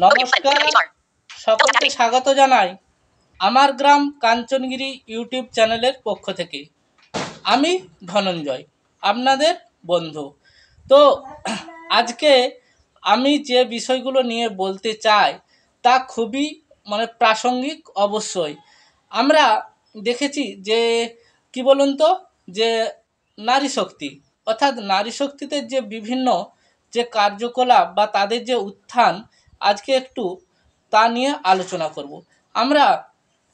নমস্কার, সকলকে স্বাগত জানাই আমার গ্রাম কাঞ্চনগিরি ইউটিউব চ্যানেলের পক্ষ থেকে। আমি ধনঞ্জয়, আপনাদের বন্ধু। তো আজকে আমি যে বিষয়গুলো নিয়ে বলতে চাই তা খুবই প্রাসঙ্গিক। অবশ্যই আমরা দেখেছি যে কি বলুন তো, যে নারী শক্তি, অর্থাৎ নারী শক্তিতে যে বিভিন্ন যে কার্যকলাপ বা তাদের যে উত্থান, আজকে একটু তা নিয়ে আলোচনা করব। আমরা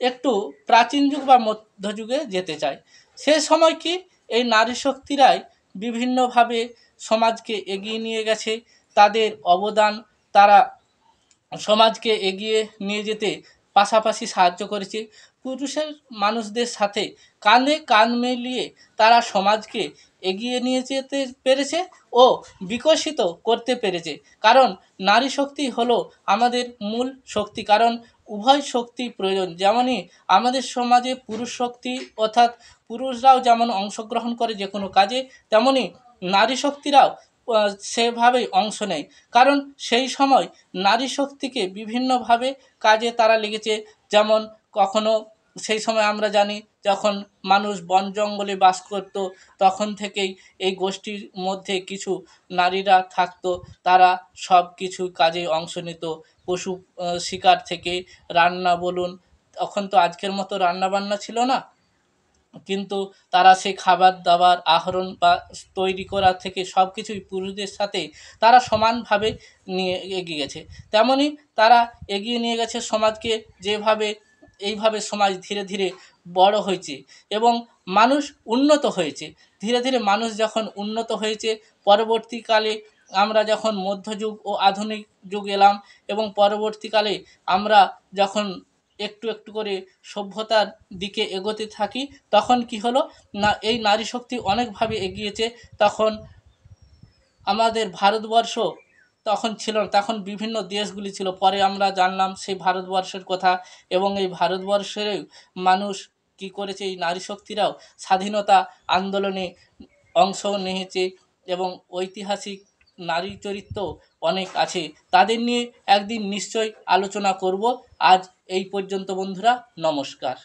একটু প্রাচীন যুগ বা মধ্যযুগে যেতে চাই। সে সময় কি এই নারী শক্তিরাই বিভিন্নভাবে সমাজকে এগিয়ে নিয়ে গেছে। তাদের অবদান, তারা সমাজকে এগিয়ে নিয়ে যেতে পাশাপাশি সাহায্য করেছে। পুরুষের মানুষদের সাথে কাঁধে কাঁধ মিলিয়ে তারা সমাজকে এগিয়ে নিয়ে যেতে পেরেছে ও বিকশিত করতে পেরেছে। কারণ নারী শক্তি হলো আমাদের মূল শক্তি, কারণ উভয় শক্তি প্রয়োজন। যেমনই আমাদের সমাজে পুরুষ শক্তি অর্থাৎ পুরুষরাও যেমন অংশগ্রহণ করে যে কোনো কাজে, তেমনি নারী শক্তিরাও সেভাবেই অংশ নেয়। কারণ সেই সময় নারী শক্তিকে বিভিন্নভাবে কাজে তারা লেগেছে। যেমন কখনো সেই সময় আমরা জানি যখন মানুষ বন জঙ্গলে বাস করত, তখন থেকেই এই গোষ্ঠীর মধ্যে কিছু নারীরা থাকতো, তারা সব কিছু কাজে অংশ নিত। পশু শিকার থেকে রান্না বলুন, তখন তো আজকের মতো রান্নাবান্না ছিল না, কিন্তু তারা সেই খাবার দাবার আহরণ বা তৈরি করা থেকে সব কিছুই পুরুষদের সাথে তারা সমানভাবে নিয়ে এগিয়ে গেছে। তেমনই তারা এগিয়ে নিয়ে গেছে সমাজকে। যেভাবে এইভাবে সমাজ ধীরে ধীরে বড় হয়েছে এবং মানুষ উন্নত হয়েছে। ধীরে ধীরে মানুষ যখন উন্নত হয়েছে, পরবর্তীকালে আমরা যখন মধ্যযুগ ও আধুনিক যুগ এলাম এবং পরবর্তীকালে আমরা যখন একটু একটু করে সভ্যতার দিকে এগোতে থাকি, তখন কি হলো না, এই নারী শক্তি অনেকভাবে এগিয়েছে। তখন আমাদের ভারতবর্ষ তখন ছিল না, তখন বিভিন্ন দেশগুলি ছিল। পরে আমরা জানলাম সেই ভারতবর্ষের কথা, এবং এই ভারতবর্ষের মানুষ কি করেছে, এই নারী শক্তিরাও স্বাধীনতা আন্দোলনে অংশ নিয়েছে এবং ঐতিহাসিক নারী চরিত্র অনেক আছে। তাদের নিয়ে একদিন নিশ্চয়ই আলোচনা করব। আজ এই পর্যন্ত বন্ধুরা, নমস্কার।